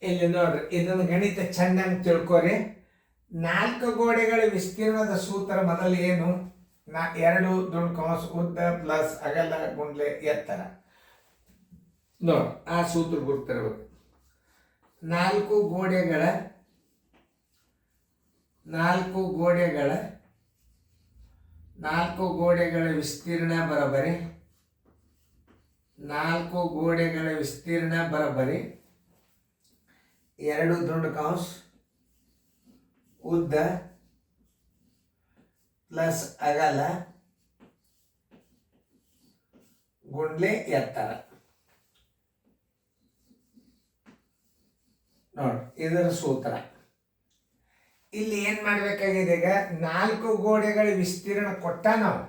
ಇಲ್ಲಿ ನೋಡ್ರಿ, ಇದನ್ನು ಗಣಿತ ಚೆನ್ನಾಗಿ ತಿಳ್ಕೊರಿ. 4 ಗೋಡೆಗಳ ವಿಸ್ತೀರ್ಣದ ಸೂತ್ರ ಮೊದಲು ಏನು? 2 ದುಂಡು ಕಂಸ ಉದ್ದ ಪ್ಲಸ್ ಅಗಲ ಗುಂಡ್ಲೆ ಎತ್ತರ. ನೋಡಿ, ಆ ಸೂತ್ರ ಗುರ್ತಿರ್ಬೇಕು. 4 ಗೋಡೆಗಳ ವಿಸ್ತೀರ್ಣ ಬರೋಬ್ಬರಿ 4 ಗೋಡೆಗಳ ವಿಸ್ತೀರ್ಣ ಬರೋಬ್ಬರಿ 2 ದುಂಡು ಕಂಸ ಉದ್ದ ಪ್ಲಸ್ ಅಗಲ ಗುಂಡ್ಲೆ ಎತ್ತರ. ನೋಡಿ, ಇದರ ಸೂತ್ರ. ಇಲ್ಲಿ ಏನ್ ಮಾಡ್ಬೇಕಾಗಿದೆ? ಈಗ 4 ಗೋಡೆಗಳ ವಿಸ್ತೀರ್ಣ ಕೊಟ್ಟ ನಾವು,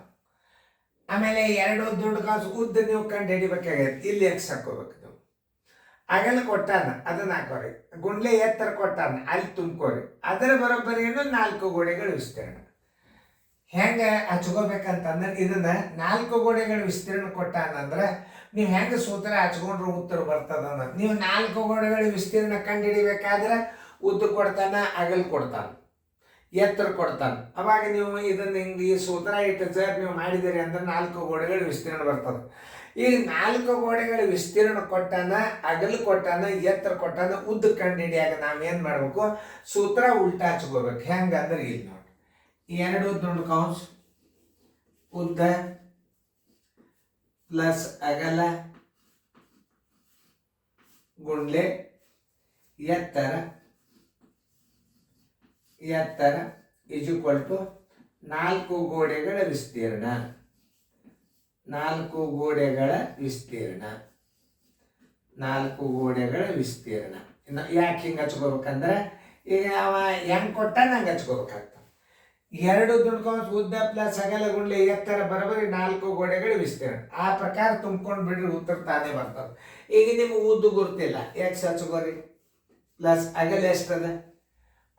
ಆಮೇಲೆ 2 ದುಂಡು ಕಾಸು ಉದ್ದ ನೀವು ಕಂಡು ಹಿಡಿಬೇಕಾಗೈತೆ. ಇಲ್ಲಿ ಎಕ್ಸ್ ಹಾಕೋಬೇಕು ನೀವು. ಅಗಲ ಕೊಟ್ಟಾನ, ಅದನ್ನ ಹಾಕೋರಿ. ಗುಂಡ್ಲೆ ಎತ್ತರ ಕೊಟ್ಟಾನ, ಅಲ್ಲಿ ತುಂಬ್ಕೋರಿ. ಅದರ ಬರೋಬ್ಬರಿ ಏನು? 4 ಗೋಡೆಗಳ ವಿಸ್ತೀರ್ಣ. ಹೆಂಗ ಹಚ್ಕೋಬೇಕಂತಂದ್ರೆ, ಇದನ್ನ 4 ಗೋಡೆಗಳ ವಿಸ್ತೀರ್ಣ ಕೊಟ್ಟಾನಂದ್ರೆ ನೀವು ಹೆಂಗ ಸೂತ್ರ ಹಚ್ಕೊಂಡ್ರೆ ಉತ್ತರ ಬರ್ತದ. ನೀವು 4 ಗೋಡೆಗಳ ವಿಸ್ತೀರ್ಣ ಕಂಡು ಹಿಡಿಬೇಕಾದ್ರೆ ಉದ್ದ ಕೊಡ್ತಾನ, ಅಗಲ್ ಕೊಡ್ತಾನ, ಎತ್ತರ ಕೊಡ್ತಾನ. ಅವಾಗ ನೀವು ಇದನ್ನ ಹಿಂಗೆ ಈ ಸೂತ್ರ ಇಟ್ಟು ಸರ್ ನೀವು ಮಾಡಿದಿರಿ ಅಂದ್ರೆ 4 ಗೋಡೆಗಳ ವಿಸ್ತೀರ್ಣ ಬರ್ತದೆ. ಈಗ 4 ಗೋಡೆಗಳ ವಿಸ್ತೀರ್ಣ ಕೊಟ್ಟಾನ, ಅಗಲು ಕೊಟ್ಟಾನ, ಎತ್ತರ ಕೊಟ್ಟಾನ, ಉದ್ದ ಕಂಡು ಹಿಡಿಯಾಗ ನಾವೇನು ಮಾಡ್ಬೇಕು? ಸೂತ್ರ ಉಲ್ಟಾ ಹಚ್ಕೋಬೇಕು. ಹೆಂಗಂದ್ರೆ ಇಲ್ಲಿ ನೋಡಿ, 2 ದುಂಡು ಕಂಸ ಉದ್ದ ಪ್ಲಸ್ ಅಗಲ ಗುಂಡ್ಲೆ ಎತ್ತರ ಈಕ್ವಲ್ ಟು 4 ಗೋಡೆಗಳ ವಿಸ್ತೀರ್ಣ. 4 ಗೋಡೆಗಳ ವಿಸ್ತೀರ್ಣ. ಇನ್ನು ಯಾಕೆ ಹಿಂಗೆ ಹಚ್ಕೋಬೇಕಂದ್ರೆ, ಈಗ ಅವ ಹೆಂಗೆ ಕೊಟ್ಟ ನಂಗೆ ಹಚ್ಕೋಬೇಕಾಗ್ತದೆ. 2 ದುಂಡು ಕಂಸ ಉದ್ದ ಪ್ಲಸ್ ಅಗಲ ಗುಂಡ್ಲೆ ಎತ್ತರ ಬರೋಬ್ಬರಿ 4 ಗೋಡೆಗಳ ವಿಸ್ತೀರ್ಣ. ಆ ಪ್ರಕಾರ ತುಂಬ್ಕೊಂಡು ಬಿಡ್ರಿ, ಉತ್ತರ ತಾನೇ ಬರ್ತದೆ. ಈಗ ನಿಮ್ಗೆ ಉದ್ದ ಗುರ್ತಿಲ್ಲ, ಎಕ್ಸ್ ಹಚ್ಕೋರಿ. ಪ್ಲಸ್ ಅಗಲ ಎಷ್ಟದ?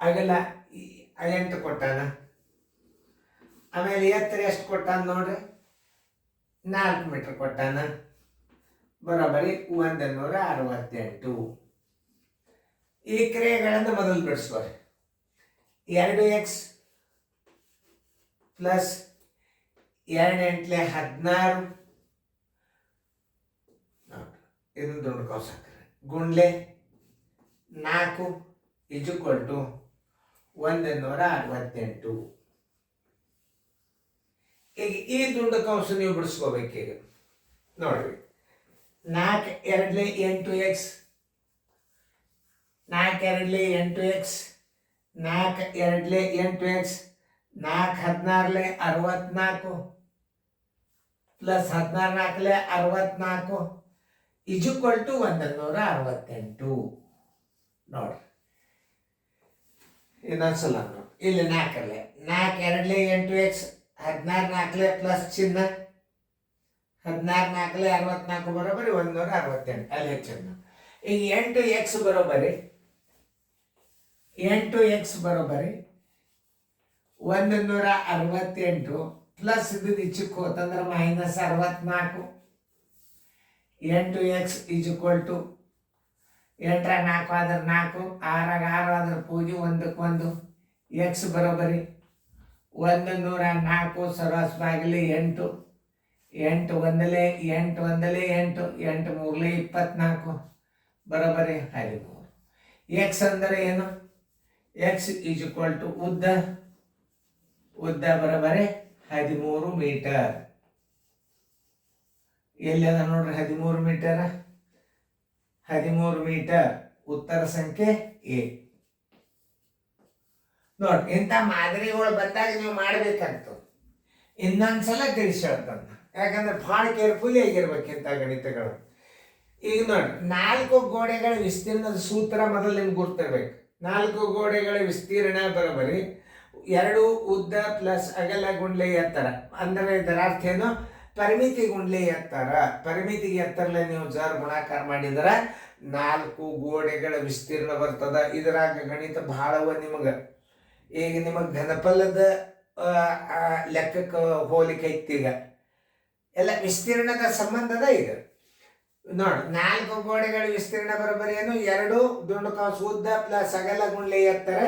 ಅಗಲ 8 ಕೊಟ್ಟಾನ. ಆಮೇಲೆ ಎತ್ತರ ಎಷ್ಟು ಕೊಟ್ಟಾನ ನೋಡ್ರಿ? 4 ಮೀಟರ್ ಕೊಟ್ಟಾನ. ಬರೋಬ್ಬರಿ 168. ಈ ಕ್ರಿಯೆಗಳನ್ನು ಮೊದಲು ಬಿಡಿಸ್ಕೋರಿ. 2x ಪ್ಲಸ್ 2 8 16 ಇದು ದುಂಡು ಕಂಸ ಹಾಕ್ರಿ. ಗುಂಡ್ಲೆ 4 ಈಕ್ವಲ್ ಟು 168. ಈಗ ಈ ದುಂಡು ಕಂಸ ನೀವು ಬಿಡಿಸ್ಕೋಬೇಕೀಗ. ನೋಡ್ರಿ, 4 2 8x 4 2 8x 4 2 8x 4 16 64 plus 16 64 equal to 168. ನೋಡ್ರಿ, ಇನ್ನೊಂದ್ಸಲ ನೋಡಿ. ಇಲ್ಲಿ 4 2 8x 16 ಪ್ಲಸ್ ಚಿಹ್ನ 16 64 ಬರೋಬ್ಬರಿ 168. ಅಲ್ಲಿ ಹೆಚ್ಚಿನ. ಈಗ 8x ಬರೋಬ್ಬರಿ 168 ಪ್ಲಸ್ ಇದು ಇಚ್ಚಕ್ಕೆ ಹೋತಂದ್ರೆ ಮೈನಸ್ 64. 8x ಈಕ್ವಲ್ ಟು 8 4 ಆದ್ರೆ 4, 6 6 ಆದ್ರೆ ಪೂಜೆ 1ಕ್ಕೆ 1. ಎಕ್ಸ್ ಬರೋಬ್ಬರಿ 104 ಸರಾಸ್ ಬಾಗಿಲಿ 8 8 1 8 1 8 8 3 24 ಬರೋಬ್ಬರಿ 13. ಎಕ್ಸ್ ಅಂದರೆ ಏನು? ಎಕ್ಸ್ ಈಕ್ವಲ್ ಟು ಉದ್ದ ಬರೋಬ್ಬರಿ 13 ಮೀಟರ್. ಎಲ್ಲದ ನೋಡ್ರಿ 13 ಮೀಟರ್. 13 ಮೀಟರ್ ಉತ್ತರ ಸಂಖ್ಯೆ ಎ. ನೋಡಿ, ಇಂಥ ಮಾದರಿಗಳು ಬಂದಾಗ ನೀವು ಮಾಡಬೇಕಾಗ್ತದೆ. ಇನ್ನೊಂದ್ಸಲ ತಿಳಿಸಿ ಹೇಳ್ತಾನೆ, ಯಾಕಂದ್ರೆ ಭಾಳ ಕೇರ್ಫುಲಿ ಆಗಿರ್ಬೇಕು ಇಂಥ ಗಣಿತಗಳು. ಈಗ ನೋಡಿ, 4 ಗೋಡೆಗಳ ವಿಸ್ತೀರ್ಣದ ಸೂತ್ರ ಮೊದಲು ನಿಮ್ಗೆ ಗುರ್ತಿರ್ಬೇಕು. 4 ಗೋಡೆಗಳ ವಿಸ್ತೀರ್ಣ ಬರೋಬ್ಬರಿ 2 ಉದ್ದ ಪ್ಲಸ್ ಅಗಲ ಗುಂಡ್ಲೆ ಎತ್ತರ. ಅಂದರೆ ಇದರ ಅರ್ಥ ಏನು? ಪರಿಮಿತಿ ಗುಂಡ್ಲೆ ಎತ್ತರ. ಪರಿಮಿತಿಗೆ ಎತ್ತರಲೆ ನೀವು ಜರ್ ಗುಣಾಕಾರ ಮಾಡಿದ್ರೆ 4 ಗೋಡೆಗಳ ವಿಸ್ತೀರ್ಣ ಬರ್ತದ. ಇದರಾಗ ಗಣಿತ ಬಹಳವ ನಿಮಗೆ. ಈಗ ನಿಮಗೆ ಘನಫಲದ ಲೆಕ್ಕಕ್ಕೆ ಹೋಲಿಕೆ ಐತಿ. ಈಗ ಎಲ್ಲ ವಿಸ್ತೀರ್ಣದ ಸಂಬಂಧದ. ಈಗ ನೋಡಿ 4 ಗೋಡೆಗಳ ವಿಸ್ತೀರ್ಣ ಬರೋಬ್ಬರಿ ಏನು 2 ದುಂಡು ಕಾಸು ಉದ್ದ ಪ್ಲಸ್ ಅಗಲ ಗುಂಡ್ಲೆ ಎತ್ತರ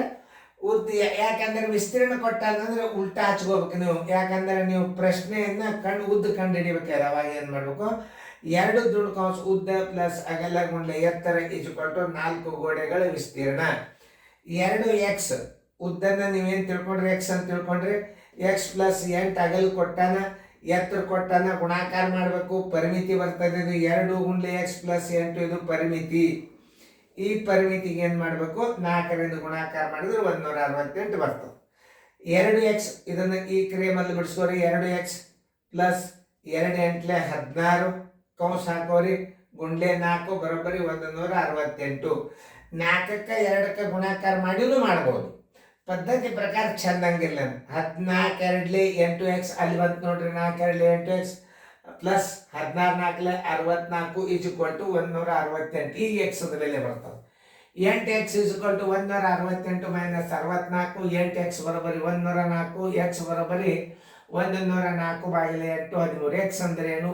ಉದ್ದ. ಯಾಕಂದ್ರೆ ವಿಸ್ತೀರ್ಣ ಕೊಟ್ಟಾಗಂದ್ರೆ ಉಲ್ಟಾ ಹಚ್ಕೋಬೇಕು ನೀವು, ಯಾಕಂದ್ರೆ ನೀವು ಪ್ರಶ್ನೆಯನ್ನ ಉದ್ದ ಕಂಡು ಹಿಡಿಬೇಕಾದ್ರೆ ಅವಾಗ ಏನ್ ಮಾಡ್ಬೇಕು, 2 ದುಂಡು ಕಾಸು ಉದ್ದ ಪ್ಲಸ್ ಅಗಲ ಗುಂಡ್ಲೆ ಎತ್ತರ ಇಜುಕೊಟ್ಟು 4 ಗೋಡೆಗಳ ವಿಸ್ತೀರ್ಣ. 2x ಉದ್ದನ್ನ ನೀವೇನ್ ತಿಳ್ಕೊಂಡ್ರಿ, ಎಕ್ಸ್ ಅಂತ ತಿಳ್ಕೊಂಡ್ರಿ, ಎಕ್ಸ್ ಪ್ಲಸ್ 8 ಅಗಲ ಕೊಟ್ಟಾನ ಎತ್ತರ ಕೊಟ್ಟಾನ, ಗುಣಾಕಾರ ಮಾಡಬೇಕು, ಪರಿಮಿತಿ ಬರ್ತದೆ. ಇದು 2 ಗುಂಡ್ಲೆ ಎಕ್ಸ್ ಪ್ಲಸ್ 8 ಇದು ಪರಿಮಿತಿ. ಈ ಪರಿಮಿತಿಗೆ ಏನು ಮಾಡಬೇಕು, 4ರಿಂದ ಗುಣಾಕಾರ ಮಾಡಿದ್ರೆ 168 ಬರ್ತದೆ. 2x ಇದನ್ನು ಈ ಕ್ರಿಯೆಮಲ್ಲಿ ಬಿಡಿಸ್ಕೋರಿ. 2x ಪ್ಲಸ್ 2 ಎಂಟ್ಲೆ 16 ಕೌಂಸ್ ಹಾಕೋರಿ, ಗುಂಡ್ಲೆ 4 ಬರೋಬ್ಬರಿ 168. 4ಕ್ಕೆ 2ಕ್ಕೆ ಗುಣಾಕಾರ ಮಾಡಿನೂ ಮಾಡ್ಬೋದು, ಪದ್ಧತಿ ಪ್ರಕಾರ ಚಂದಂಗಿಲ್ಲ. 14 2 8x ಅಲ್ಲಿ ಬಂತು ನೋಡ್ರಿ, 4 2 8x ಪ್ಲಸ್ 16 4 64 ಈಜ್ಕೊಟ್ಟು 168. ಈಗ ಎಕ್ಸ್ ಬೆಲೆ ಬರ್ತದೆ. 8x ಈಜ್ಕೊಟ್ಟು 168 ಮೈನಸ್ 64, 8x ಬರೋಬರಿ 104, ಎಕ್ಸ್ ಬರೋಬರಿ 104/8 13. ಎಕ್ಸ್ ಅಂದ್ರೆ ಏನು,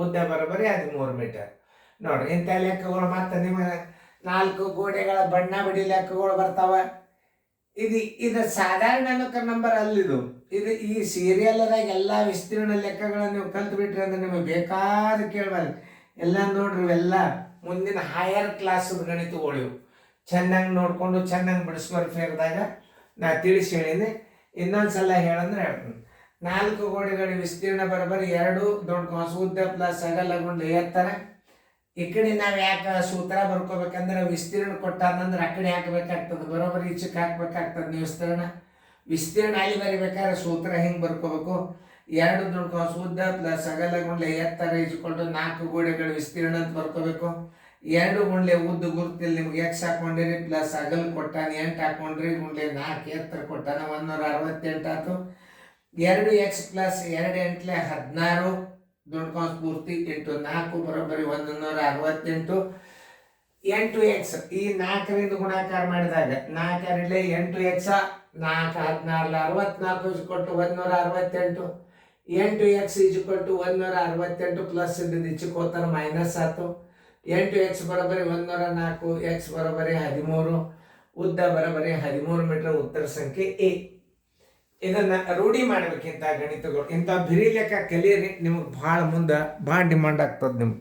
ಉದ್ದ ಬರೋಬರಿ 13 ಮೀಟರ್. ನೋಡ್ರಿ ಇಂಥ ಲೆಕ್ಕಗಳು ಮತ್ತೆ ನಿಮ್ಮ 4 ಗೋಡೆಗಳ ಬಣ್ಣ ಬಿಡಿ ಲೆಕ್ಕಗಳು ಬರ್ತಾವ. ಇದು ಸಾಧಾರಣ ನಂಬರ್ ಅಲ್ಲಿದು. ಇದು ಈ ಸೀರಿಯಲ್ದಾಗ ಎಲ್ಲ ವಿಸ್ತೀರ್ಣ ಲೆಕ್ಕಗಳನ್ನು ನೀವು ಕಲ್ತು ಬಿಟ್ರಿ ಅಂದ್ರೆ ನಿಮಗೆ ಬೇಕಾದ ಕೇಳಬಾರ್ದು. ಎಲ್ಲ ನೋಡ್ರಿ, ಇವೆಲ್ಲ ಮುಂದಿನ ಹೈಯರ್ ಕ್ಲಾಸ್ ಗಣಿತಗಳಿವು. ಚೆನ್ನಾಗಿ ನೋಡ್ಕೊಂಡು ಚೆನ್ನಾಗಿ ಬಿಡಿಸ್ಕೊಂಡು ಫೇರ್ದಾಗ ನಾ ತಿಳಿಸಿ ಹೇಳಿನಿ. ಇನ್ನೊಂದ್ಸಲ ಹೇಳಂದ್ರೆ ಹೇಳ್ತೀನಿ. 4 ಗೋಡೆಗಳ ವಿಸ್ತೀರ್ಣ ಬರೋಬ್ಬರಿ 2 ದೊಡ್ಡ ಕಾಸು ಉದ್ದ ಪ್ಲಸ್ ಅಗಲಗೊಂಡು ಎತ್ತರ. ಈ ಕಡೆ ನಾವು ಯಾಕೆ ಸೂತ್ರ ಬರ್ಕೋಬೇಕಂದ್ರೆ ವಿಸ್ತೀರ್ಣ ಕೊಟ್ಟಾನಂದ್ರೆ ಆ ಕಡೆ ಹಾಕಬೇಕಾಗ್ತದೆ, ಬರೋಬ್ಬರಿ ಈಚಕ್ಕೆ ಹಾಕ್ಬೇಕಾಗ್ತದೆ. ನೀವು ವಿಸ್ತೀರ್ಣ ಅಲ್ಲಿ ಬರಿಬೇಕಾದ್ರೆ ಸೂತ್ರ ಹೆಂಗೆ ಬರ್ಕೋಬೇಕು, 2 ದೊಡ್ಡ ಕಾಸು ಉದ್ದ ಪ್ಲಸ್ ಅಗಲಗೊಂಡ್ಲೆ ಎತ್ತರ ಇಜ್ಕೊಂಡು 4 ಗೋಡೆಗಳ ವಿಸ್ತೀರ್ಣ ಅಂತ ಬರ್ಕೋಬೇಕು. 2 ಗುಂಡ್ಲೆ ಉದ್ದ ಗುರುತಿಲ್ಲಿ ನಿಮ್ಗೆ ಎಕ್ಸ್ ಹಾಕೊಂಡಿರಿ, ಪ್ಲಸ್ ಅಗಲ ಕೊಟ್ಟಾನ 8 ಹಾಕೊಂಡ್ರಿ, ಗುಂಡ್ಲೆ 4 ಎತ್ತರ ಕೊಟ್ಟಾನ 168 ಆಯ್ತು. 2x ಪ್ಲಸ್ 2 ಎಂಟ್ಲೆ 16 ದೊಡ್ಡ ಕಾಸು ಪೂರ್ತಿ ಇಂಟು 4 ಬರೋಬ್ಬರಿ 168. 8x ಈ 4ರಿಂದ ಗುಣಾಕಾರ ಮಾಡಿದಾಗ 4 8x 4 16 64 ಕೊಟ್ಟು 168. 8x ಈಜ್ಕೊಟ್ಟು 168 ಪ್ಲಸ್ ಇಚ್ಚಿಕೋತಾರ ಮೈನಸ್ ಆಯ್ತು. 8x ಬರೋಬ್ಬರಿ 104, ಎಕ್ಸ್ ಬರೋಬ್ಬರಿ 13, ಉದ್ದ ಬರೋಬ್ಬರಿ 13 ಮೀಟರ್. ಉತ್ತರ ಸಂಖ್ಯೆ ಎ. ಇದನ್ನ ರೂಢಿ ಮಾಡ್ಬೇಕಿಂತ ಗಣಿತಗಳು, ಇಂಥ ಬಿರಿ ಲೆಕ್ಕ ಕಲಿಯಿರಿ, ನಿಮ್ಗೆ ಭಾಳ ಮುಂದೆ ಭಾಳ ಡಿಮಾಂಡ್ ಆಗ್ತದೆ ನಿಮ್ಗೆ.